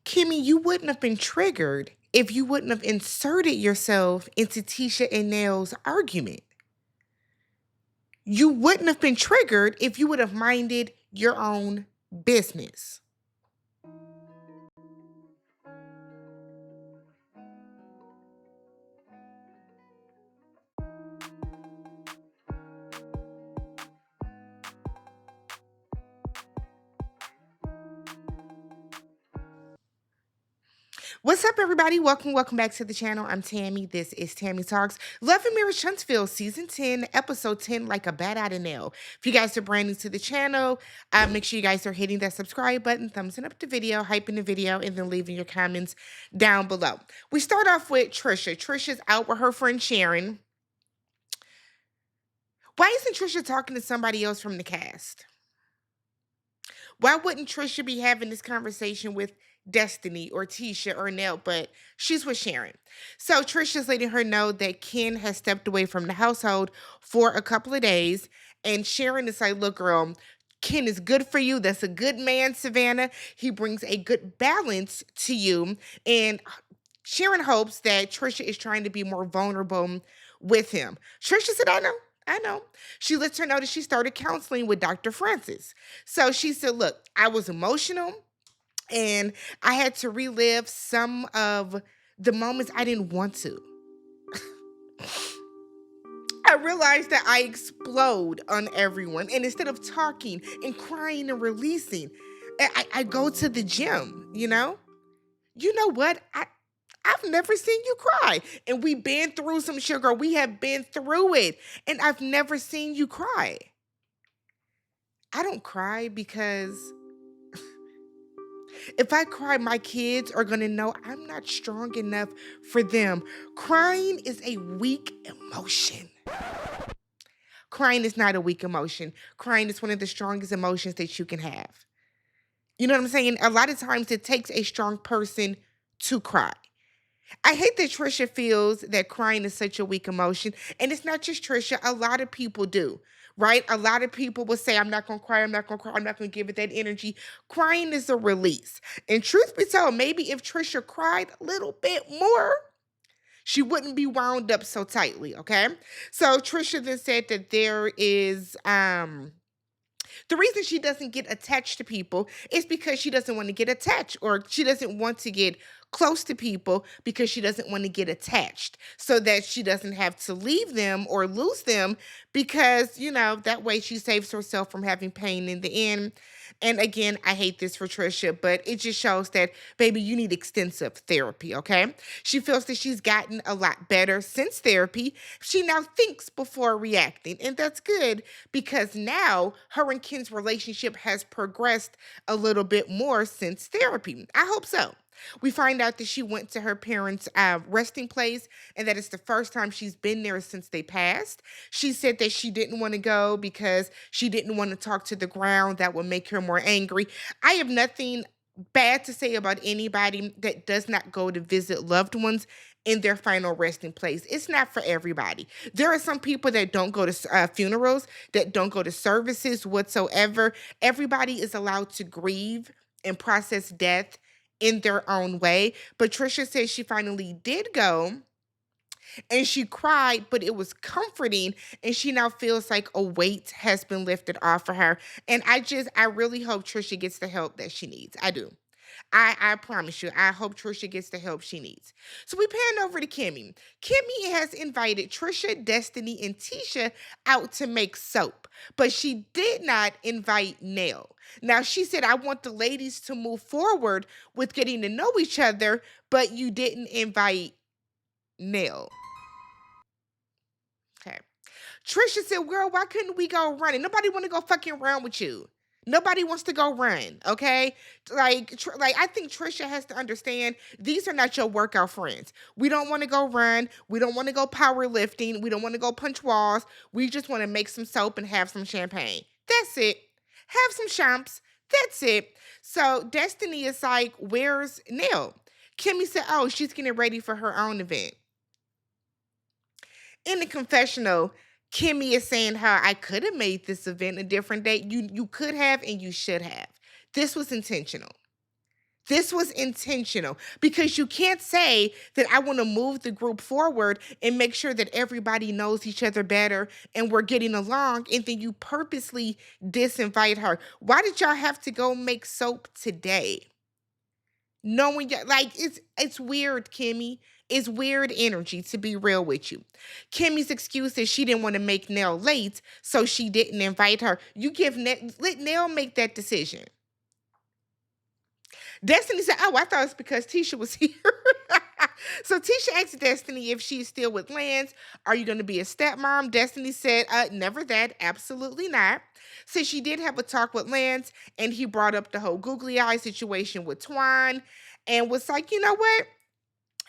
Kimmy, you wouldn't have been triggered if you wouldn't have inserted yourself into Tisha and Nell's argument. You wouldn't have been triggered if you would have minded your own business. What's up, everybody? Welcome back to the channel. I'm Tammy. This is Tammy Talks. Love and Marriage Huntsville, Season 10, Episode 10, Like a Bat Out of Nell. If you guys are brand new to the channel, make sure you guys are hitting that subscribe button, thumbsing up the video, hyping the video, and then leaving your comments down below. We start off with Trisha. Trisha's out with her friend Sharon. Why isn't Trisha talking to somebody else from the cast? Why wouldn't Trisha be having this conversation with Destiny or Tisha or Nell, but she's with Sharon. So Trisha's letting her know that Ken has stepped away from the household for a couple of days. And Sharon is like, look, girl, Ken is good for you. That's a good man, Savannah. He brings a good balance to you. And Sharon hopes that Trisha is trying to be more vulnerable with him. Trisha said, I know. She lets her know that she started counseling with Dr. Francis. So she said, look, I was emotional and I had to relive some of the moments I didn't want to. I realized that I explode on everyone. And instead of talking and crying and releasing, I go to the gym, you know? You know what? I've never seen you cry. And we've been through some sugar. We have been through it. And I've never seen you cry. I don't cry because if I cry, my kids are going to know I'm not strong enough for them. Crying is a weak emotion. Crying is not a weak emotion. Crying is one of the strongest emotions that you can have. You know what I'm saying? A lot of times it takes a strong person to cry. I hate that Trisha feels that crying is such a weak emotion. And it's not just Trisha. A lot of people do, right? A lot of people will say, I'm not going to cry. I'm not going to cry. I'm not going to give it that energy. Crying is a release. And truth be told, maybe if Trisha cried a little bit more, she wouldn't be wound up so tightly, okay? So Trisha then said that there is the reason she doesn't get attached to people is because she doesn't want to get attached, or she doesn't want to get close to people because she doesn't want to get attached, so that she doesn't have to leave them or lose them, because, you know, that way she saves herself from having pain in the end. And again, I hate this for Trisha, but it just shows that, baby, you need extensive therapy, okay? She feels that she's gotten a lot better since therapy. She now thinks before reacting, and that's good because now her and Ken's relationship has progressed a little bit more since therapy. I hope so. We find out that she went to her parents' resting place, and that it's the first time she's been there since they passed. She said that she didn't want to go because she didn't want to talk to the ground. That would make her more angry. I have nothing bad to say about anybody that does not go to visit loved ones in their final resting place. It's not for everybody. There are some people that don't go to funerals, that don't go to services whatsoever. Everybody is allowed to grieve and process death in their own way. But Trisha says she finally did go and she cried, but it was comforting, and she now feels like a weight has been lifted off of her. And I really hope Trisha gets the help that she needs. I do. I promise you, I hope Trisha gets the help she needs. So we pan over to Kimmi. Kimmi has invited Trisha, Destiny, and Tisha out to make soap, but she did not invite Nell. Now, she said, I want the ladies to move forward with getting to know each other, but you didn't invite Nell. Okay. Trisha said, girl, why couldn't we go running? Nobody want to go fucking run with you. Nobody wants to go run, okay? Like I think Trisha has to understand these are not your workout friends. We don't want to go run. We don't want to go powerlifting. We don't want to go punch walls. We just want to make some soap and have some champagne. That's it. Have some champs. That's it. So Destiny is like, where's Nell? Kimmi said, oh, she's getting ready for her own event. In the confessional, Kimmi is saying how I could have made this event a different date. You could have and you should have. This was intentional. This was intentional because you can't say that I want to move the group forward and make sure that everybody knows each other better and we're getting along, and then you purposely disinvite her. Why did y'all have to go make soap today? Knowing like it's weird, Kimmi. It's weird energy, to be real with you. Kimmy's excuse is she didn't want to make Nell late, so she didn't invite her. You let Nell make that decision. Destiny said, "Oh, I thought it's because Tisha was here." So Tisha asked Destiny if she's still with Lance. Are you going to be a stepmom? Destiny said, never that. Absolutely not. So she did have a talk with Lance, and he brought up the whole googly eye situation with Twan and was like, you know what?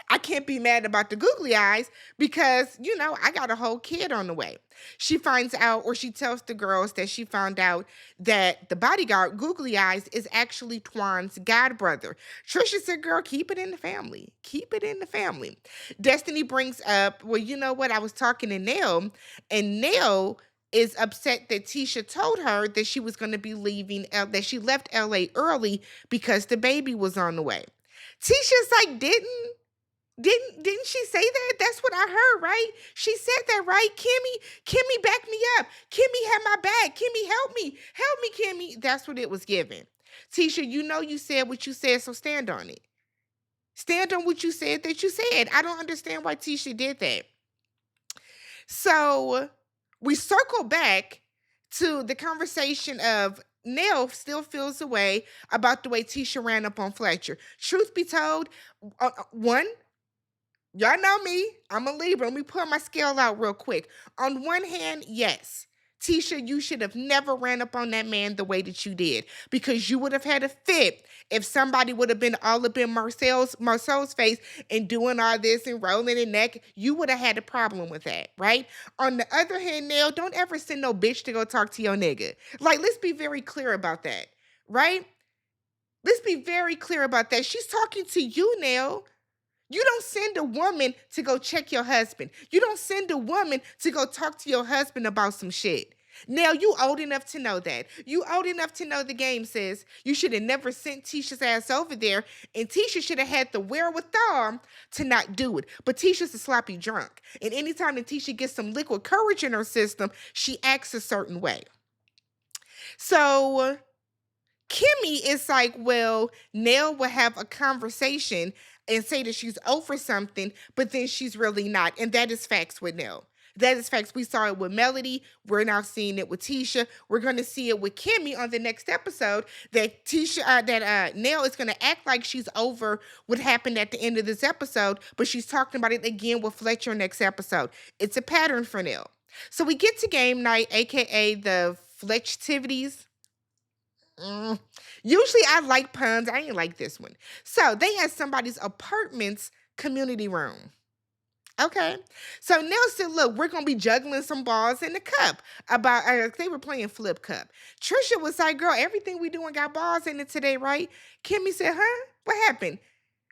I can't be mad about the googly eyes because, I got a whole kid on the way. She finds out, or she tells the girls that she found out that the bodyguard, Googly Eyes, is actually Twan's god brother. Trisha said, girl, keep it in the family. Keep it in the family. Destiny brings up, well, you know what? I was talking to Nell, and Nell is upset that Tisha told her that she was going to be leaving, that she left LA early because the baby was on the way. Tisha's like, didn't she say that? That's what I heard, right? She said that, right? Kimmi, back me up. Kimmi had my back. Kimmi, help me. Help me, Kimmi. That's what it was given. Tisha, you said what you said, so stand on it. Stand on what you said that you said. I don't understand why Tisha did that. So we circle back to the conversation of Nell still feels a way about the way Tisha ran up on Fletcher. Truth be told, one, y'all know me. I'm a Libra. Let me pull my scale out real quick. On one hand, yes. Tisha, you should have never ran up on that man the way that you did, because you would have had a fit if somebody would have been all up in Marcel's face and doing all this and rolling the neck. You would have had a problem with that, right? On the other hand, Nell, don't ever send no bitch to go talk to your nigga. Like, let's be very clear about that, right? Let's be very clear about that. She's talking to you, Nell. You don't send a woman to go check your husband. You don't send a woman to go talk to your husband about some shit. Now, you old enough to know that. You old enough to know the game, sis. You should have never sent Tisha's ass over there, and Tisha should have had the wherewithal to not do it. But Tisha's a sloppy drunk, and anytime that Tisha gets some liquid courage in her system, she acts a certain way. So Kimmi is like, well, Nell will have a conversation and say that she's over something, but then she's really not. And that is facts with Nell. That is facts. We saw it with Melody. We're now seeing it with Tisha. We're going to see it with Kimmi on the next episode, that Nell is going to act like she's over what happened at the end of this episode, but she's talking about it again with Fletcher next episode. It's a pattern for Nell. So we get to game night, aka the Fletchtivities. Usually I like puns. I ain't like this one. So they had somebody's apartment's community room. Okay. So Nell said, look, we're going to be juggling some balls in the cup. They were playing flip cup. Trisha was like, girl, everything we doing got balls in it today, right? Kimmi said, huh? What happened?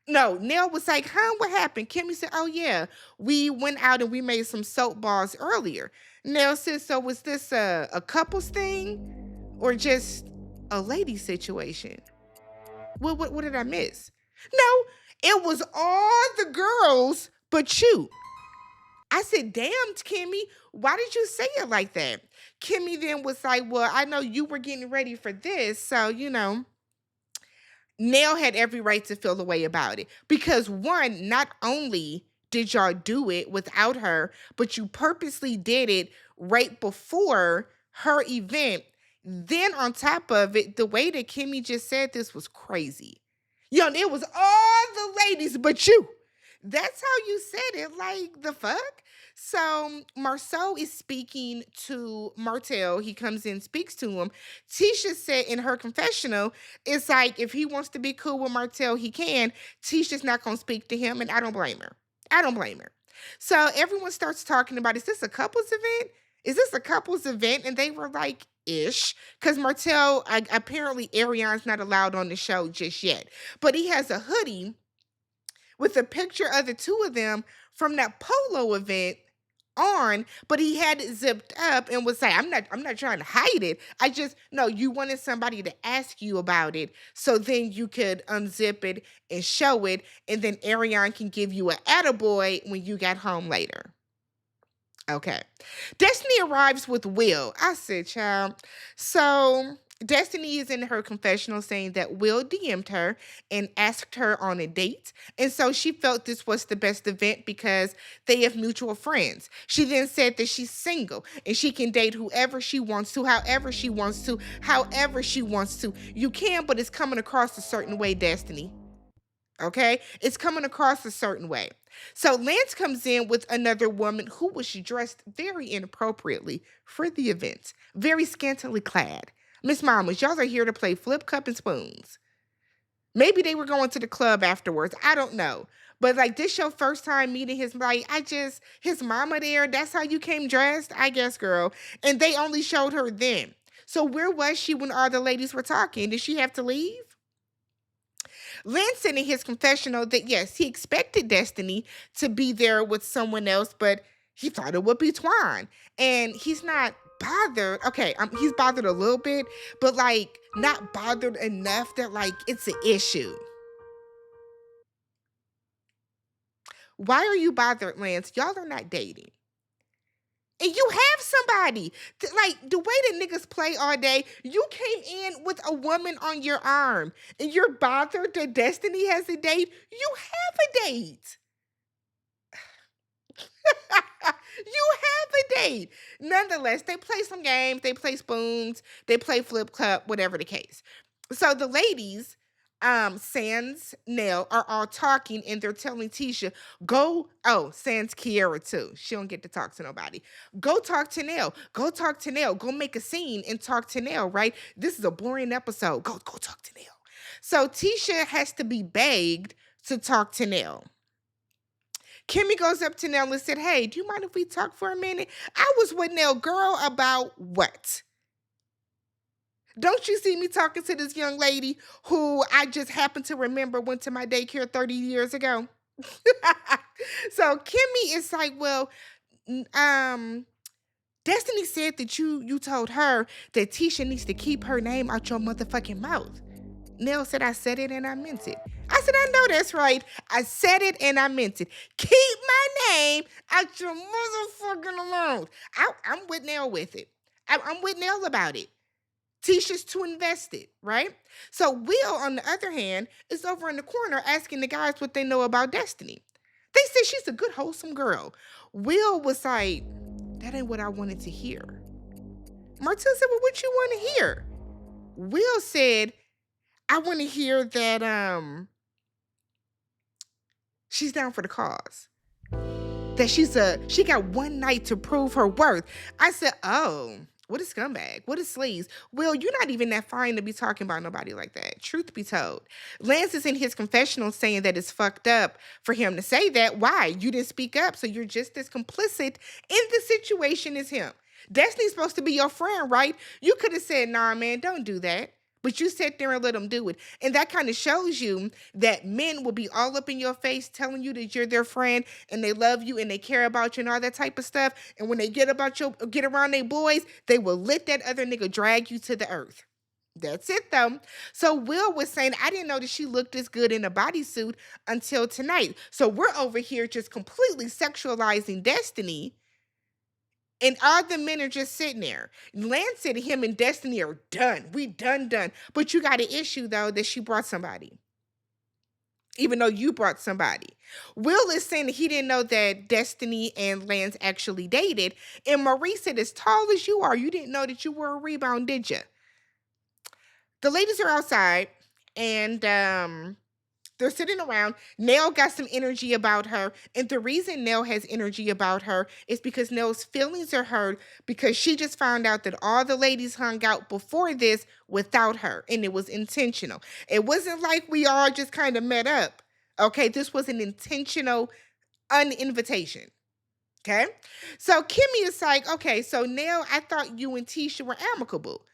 No, Nell was like, huh? What happened? Kimmi said, oh yeah, we went out and we made some soap balls earlier. Nell said, so was this a couples thing or just a lady situation? What did I miss? No, it was all the girls but you. I said, damn, Kimmi, why did you say it like that? Kimmi then was like, well, I know you were getting ready for this, so, Nell had every right to feel the way about it. Because one, not only did y'all do it without her, but you purposely did it right before her event. Then on top of it, the way that Kimmi just said this was crazy. It was all the ladies but you. That's how you said it, like the fuck? So Marceau is speaking to Martel. He comes in, speaks to him. Tisha said in her confessional, it's like if he wants to be cool with Martel, he can. Tisha's not going to speak to him, and I don't blame her. I don't blame her. So everyone starts talking about, is this a couples event? Is this a couples event? And they were like, ish, because Martel, apparently Arion's not allowed on the show just yet. But he has a hoodie with a picture of the two of them from that polo event on, but he had it zipped up and was like, I'm not trying to hide it. I just no, you wanted somebody to ask you about it so then you could unzip it and show it, and then Ariane can give you an attaboy when you got home later. Okay. Destiny arrives with Will. I said, child. So Destiny is in her confessional saying that Will DM'd her and asked her on a date. And so she felt this was the best event because they have mutual friends. She then said that she's single and she can date whoever she wants to, however she wants to, however she wants to. You can, but it's coming across a certain way, Destiny. Okay? It's coming across a certain way. So Lance comes in with another woman who was dressed very inappropriately for the event, very scantily clad. Miss Mamas, y'all are here to play flip cup and spoons. Maybe they were going to the club afterwards. I don't know. But like this your first time meeting his mama there. That's how you came dressed? I guess, girl. And they only showed her then. So where was she when all the ladies were talking? Did she have to leave? Lance said in his confessional that yes, he expected Destiny to be there with someone else, but he thought it would be Twan. And he's not bothered. Okay, he's bothered a little bit, but like not bothered enough that like it's an issue. Why are you bothered, Lance? Y'all are not dating. And you have somebody. Like the way that niggas play all day, you came in with a woman on your arm and you're bothered that Destiny has a date. You have a date. You have a date. Nonetheless, they play some games, they play spoons, they play flip cup, whatever the case. So the ladies, Sans, Nell, are all talking and they're telling Tisha, Sans Kiera too. She don't get to talk to nobody. Go talk to Nell. Go talk to Nell. Go make a scene and talk to Nell, right? This is a boring episode. Go talk to Nell. So Tisha has to be begged to talk to Nell. Kimmi goes up to Nell and said, hey, do you mind if we talk for a minute? I was with Nell, girl, about what? Don't you see me talking to this young lady who I just happened to remember went to my daycare 30 years ago? So Kimmi is like, well, Destiny said that you told her that Tisha needs to keep her name out your motherfucking mouth. Nell said, I said it and I meant it. I said, I know that's right. I said it and I meant it. Keep my name out your motherfucking mouth. I'm with Nell with it. I'm with Nell about it. Tisha's too invested, right? So Will, on the other hand, is over in the corner asking the guys what they know about Destiny. They said she's a good, wholesome girl. Will was like, that ain't what I wanted to hear. Martell said, well, what you want to hear? Will said, I want to hear that she's down for the cause. That she got one night to prove her worth. I said, oh, what a scumbag. What a sleaze. Will, you're not even that fine to be talking about nobody like that. Truth be told. Lance is in his confessional saying that it's fucked up for him to say that. Why? You didn't speak up, so you're just as complicit in the situation as him. Destiny's supposed to be your friend, right? You could have said, nah, man, don't do that. But you sat there and let them do it. And that kind of shows you that men will be all up in your face telling you that you're their friend and they love you and they care about you and all that type of stuff. And when they get around their boys, they will let that other nigga drag you to the earth. That's it though. So Will was saying, I didn't know that she looked this good in a bodysuit until tonight. So we're over here just completely sexualizing Destiny. And all the men are just sitting there. Lance said him and Destiny are done. We done. But you got an issue, though, that she brought somebody. Even though you brought somebody. Will is saying that he didn't know that Destiny and Lance actually dated. And Marie said, as tall as you are, you didn't know that you were a rebound, did you? The ladies are outside. And they're sitting around. Nell got some energy about her. And the reason Nell has energy about her is because Nell's feelings are hurt because she just found out that all the ladies hung out before this without her. And it was intentional. It wasn't like we all just kind of met up. Okay, this was an intentional uninvitation. Okay, so Kimmi is like, okay, so Nell, I thought you and Tisha were amicable.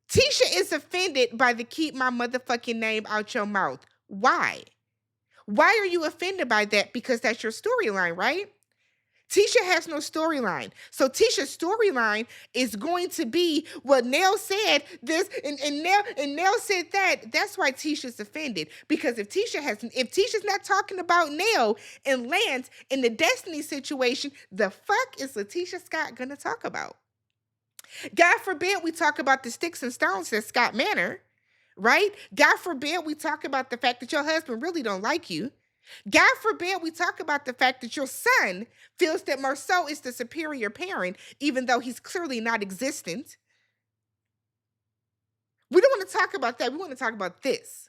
Tisha is offended by the keep my motherfucking name out your mouth. Why? Why are you offended by that? Because that's your storyline, right? Tisha has no storyline. So Tisha's storyline is going to be what Nell said this and Nell said that. That's why Tisha's offended. Because if Tisha's not talking about Nell and Lance in the Destiny situation, the fuck is Letitia Scott gonna talk about? God forbid we talk about the sticks and stones at Scott Manor, right? God forbid we talk about the fact that your husband really don't like you. God forbid we talk about the fact that your son feels that Marceau is the superior parent, even though he's clearly not existent. We don't want to talk about that. We want to talk about this.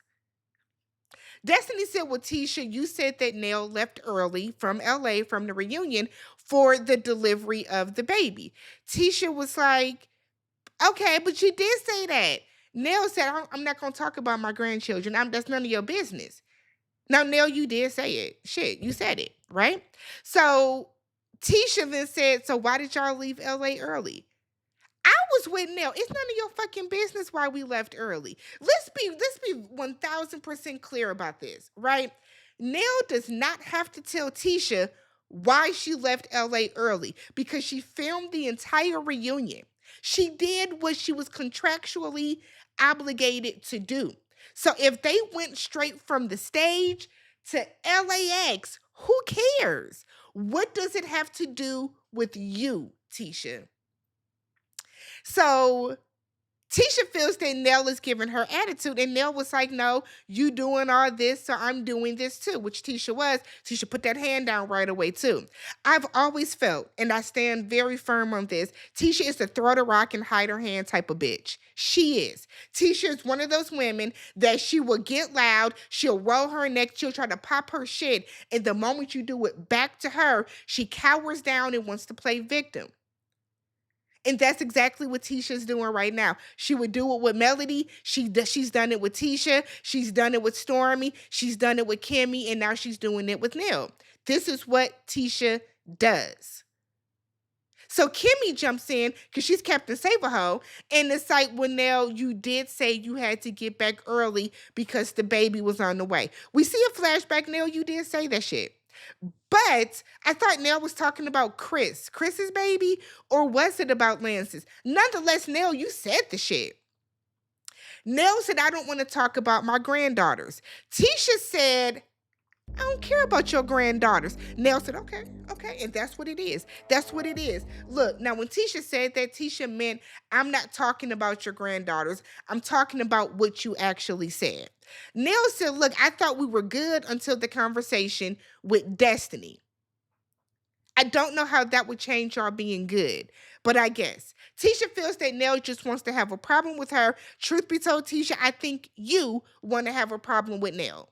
Destiny said, well, Tisha, you said that Nell left early from LA from the reunion for the delivery of the baby. Tisha was like, okay, but you did say that. Nell said, I'm not going to talk about my grandchildren. That's none of your business. Now, Nell, you did say it. Shit, you said it, right? So Tisha then said, so why did y'all leave LA early? I was with Nell. It's none of your fucking business why we left early. Let's be 1000% clear about this, right? Nell does not have to tell Tisha why she left LA early because she filmed the entire reunion. She did what she was contractually obligated to do. So if they went straight from the stage to LAX, who cares? What does it have to do with you, Tisha? So Tisha feels that Nell is giving her attitude, and Nell was like, no, you doing all this, so I'm doing this too, which Tisha was. Tisha put that hand down right away too. I've always felt, and I stand very firm on this, Tisha is the throw the rock and hide her hand type of bitch. She is. Tisha is one of those women that she will get loud, she'll roll her neck, she'll try to pop her shit, and the moment you do it back to her, she cowers down and wants to play victim. And that's exactly what Tisha's doing right now. She would do it with Melody. She's done it with Tisha. She's done it with Stormy. She's done it with Kimmi. And now she's doing it with Nell. This is what Tisha does. So Kimmi jumps in because she's Captain Save-A-Ho. And it's like, well, Nell, you did say you had to get back early because the baby was on the way. We see a flashback, Nell, you did say that shit. But I thought Nell was talking about Chris's baby, or was it about Lance's? Nonetheless, Nell, you said the shit. Nell said, I don't want to talk about my granddaughters. Tisha said, I don't care about your granddaughters. Nell said, okay. And that's what it is. That's what it is. Look, now when Tisha said that, Tisha meant, I'm not talking about your granddaughters. I'm talking about what you actually said. Nell said, look, I thought we were good until the conversation with Destiny. I don't know how that would change y'all being good, but I guess. Tisha feels that Nell just wants to have a problem with her. Truth be told, Tisha, I think you want to have a problem with Nell.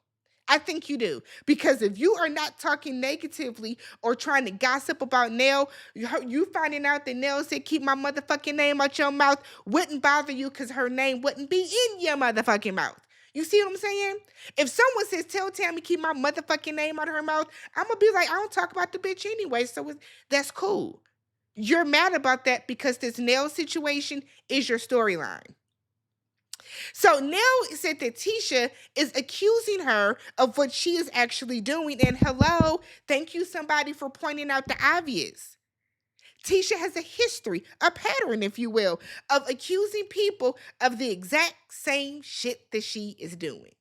I think you do. Because if you are not talking negatively or trying to gossip about Nell, you finding out that Nell said, keep my motherfucking name out your mouth, wouldn't bother you because her name wouldn't be in your motherfucking mouth. You see what I'm saying? If someone says, tell Tammy keep my motherfucking name out of her mouth, I'm going to be like, I don't talk about the bitch anyway, so that's cool. You're mad about that because this Nell situation is your storyline. So Nell said that Tisha is accusing her of what she is actually doing. And hello, thank you somebody for pointing out the obvious. Tisha has a history, a pattern, if you will, of accusing people of the exact same shit that she is doing.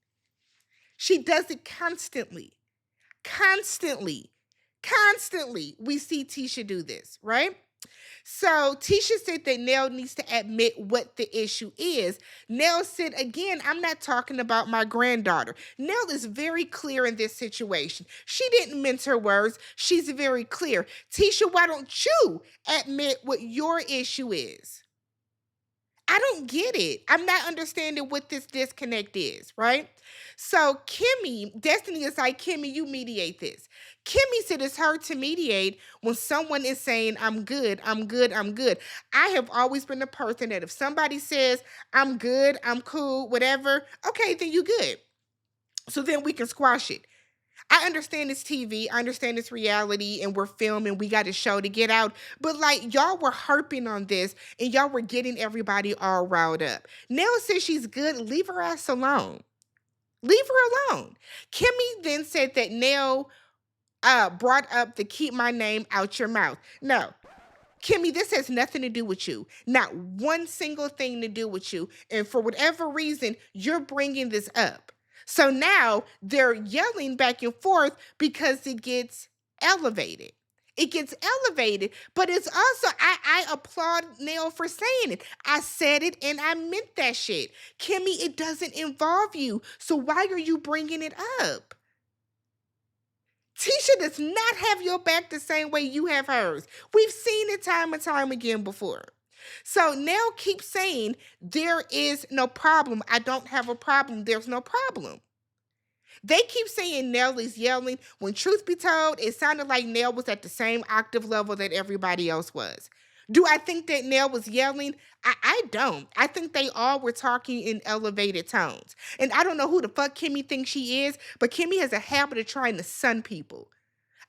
She does it constantly. Constantly. We see Tisha do this, right? So Tisha said that Nell needs to admit what the issue is. Nell said, again, I'm not talking about my granddaughter. Nell is very clear in this situation. She didn't mince her words. She's very clear. Tisha, why don't you admit what your issue is? I don't get it. I'm not understanding what this disconnect is, right? So Kimmi, Destiny is like, Kimmi, you mediate this. Kimmi said it's hard to mediate when someone is saying, I'm good. I have always been the person that if somebody says, I'm good, I'm cool, whatever, okay, then you good. So then we can squash it. I understand it's TV, I understand it's reality, and we're filming, we got a show to get out, but like y'all were harping on this and y'all were getting everybody all riled up. Nell says she's good, leave her ass alone. Leave her alone. Kimmi then said that Nell brought up the keep my name out your mouth. No, Kimmi, this has nothing to do with you. Not one single thing to do with you. And for whatever reason, you're bringing this up. So now they're yelling back and forth because it gets elevated. It gets elevated, but it's also, I applaud Nell for saying it. I said it and I meant that shit. Kimmi, it doesn't involve you. So why are you bringing it up? Tisha does not have your back the same way you have hers. We've seen it time and time again before. So Nell keeps saying, there is no problem. I don't have a problem. There's no problem. They keep saying Nell is yelling. When truth be told, it sounded like Nell was at the same octave level that everybody else was. Do I think that Nell was yelling? I don't. I think they all were talking in elevated tones. And I don't know who the fuck Kimmi thinks she is, but Kimmi has a habit of trying to sun people.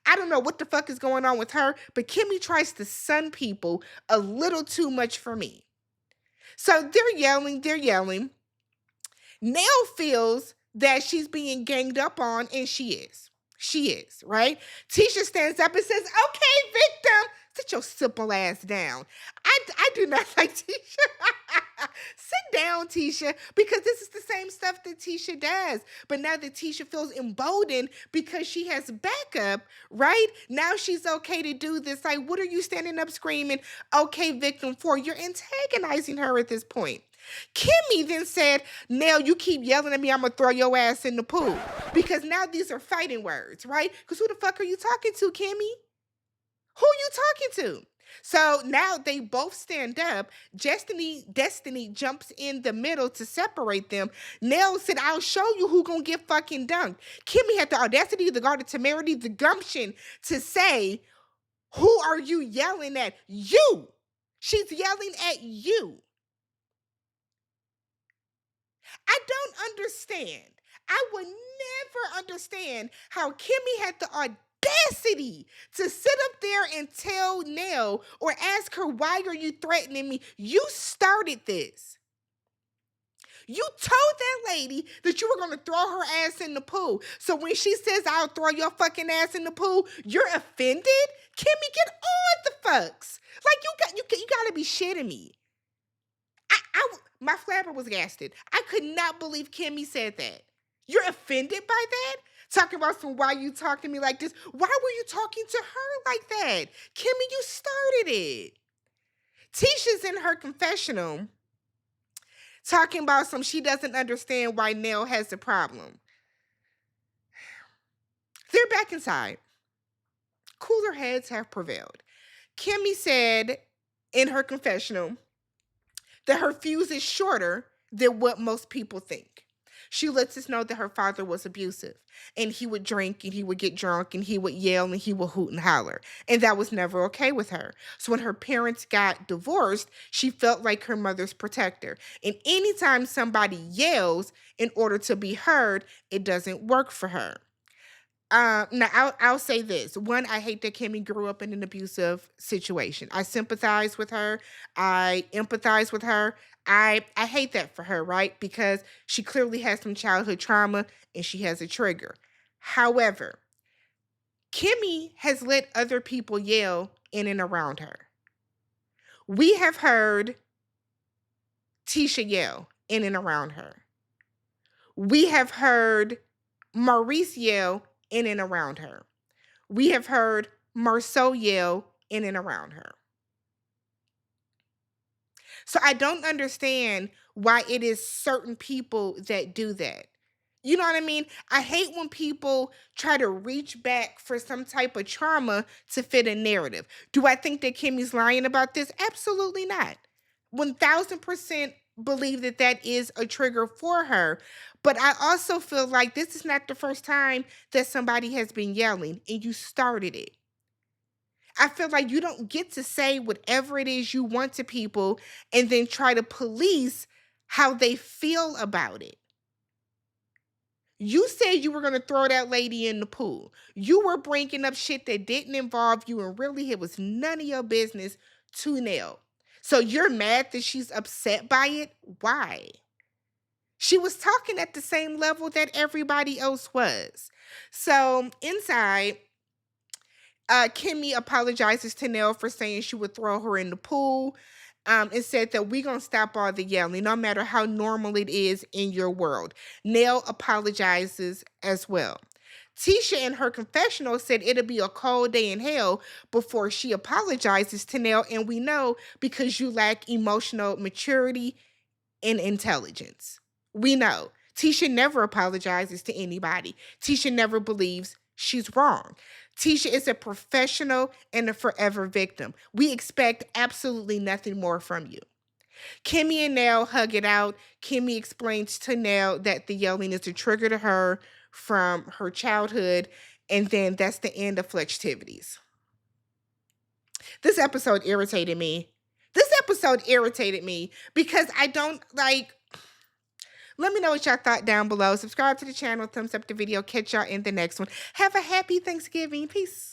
I don't know what the fuck is going on with her, but Kimmi tries to sun people a little too much for me. So they're yelling. Nell feels that she's being ganged up on, and she is. She is, right? Tisha stands up and says, okay, victim, sit your simple ass down. I do not like Tisha. Sit down, Tisha, because this is the same stuff that Tisha does. But now that Tisha feels emboldened because she has backup, right? Now she's okay to do this. Like, what are you standing up screaming, okay, victim, for? You're antagonizing her at this point. Kimmi then said, Nell, you keep yelling at me, I'm going to throw your ass in the pool. Because now these are fighting words, right? Because who the fuck are you talking to, Kimmi? Who are you talking to? So now they both stand up. Destiny jumps in the middle to separate them. Nell said, I'll show you who gonna get fucking dunked. Kimmi had the audacity, the guard, the temerity, the gumption to say, who are you yelling at? You. She's yelling at you. I don't understand. I would never understand how Kimmi had the audacity to sit up there and tell Nell or ask her, why are you threatening me? You started this. You told that lady that you were going to throw her ass in the pool. So when she says, I'll throw your fucking ass in the pool, you're offended? Kimmi, get on the fucks. Like, you got to be shitting me. My flabber was gasted. I could not believe Kimmi said that. You're offended by that? Talking about why you talk to me like this. Why were you talking to her like that? Kimmi, you started it. Tisha's in her confessional talking about she doesn't understand why Nell has a problem. They're back inside. Cooler heads have prevailed. Kimmi said in her confessional that her fuse is shorter than what most people think. She lets us know that her father was abusive, and he would drink and he would get drunk and he would yell and he would hoot and holler, and that was never okay with her. So when her parents got divorced, she felt like her mother's protector, and anytime somebody yells in order to be heard, it doesn't work for her. Now I'll say this. One, I hate that Kimmi grew up in an abusive situation. I sympathize with her. I empathize with her. I hate that for her, right? Because she clearly has some childhood trauma and she has a trigger. However, Kimmi has let other people yell in and around her. We have heard Tisha yell in and around her. We have heard Maurice yell in and around her. We have heard Marceau yell in and around her. So I don't understand why it is certain people that do that. You know what I mean? I hate when people try to reach back for some type of trauma to fit a narrative. Do I think that Kimmi's lying about this? Absolutely not. 1000% believe that that is a trigger for her. But I also feel like this is not the first time that somebody has been yelling and you started it. I feel like you don't get to say whatever it is you want to people and then try to police how they feel about it. You said you were going to throw that lady in the pool. You were bringing up shit that didn't involve you, and really it was none of your business to Nell. So you're mad that she's upset by it? Why? She was talking at the same level that everybody else was. So inside, Kimmi apologizes to Nell for saying she would throw her in the pool, and said that we're going to stop all the yelling, no matter how normal it is in your world. Nell apologizes as well. Tisha in her confessional said it'll be a cold day in hell before she apologizes to Nell, and we know because you lack emotional maturity and intelligence. We know. Tisha never apologizes to anybody. Tisha never believes she's wrong. Tisha is a professional and a forever victim. We expect absolutely nothing more from you. Kimmi and Nell hug it out. Kimmi explains to Nell that the yelling is a trigger to her from her childhood, and then that's the end of Fletchtivities. This episode irritated me. Because I don't like. Let me know what y'all thought down below. Subscribe to the channel, thumbs up the video. Catch y'all in the next one. Have a happy Thanksgiving. Peace.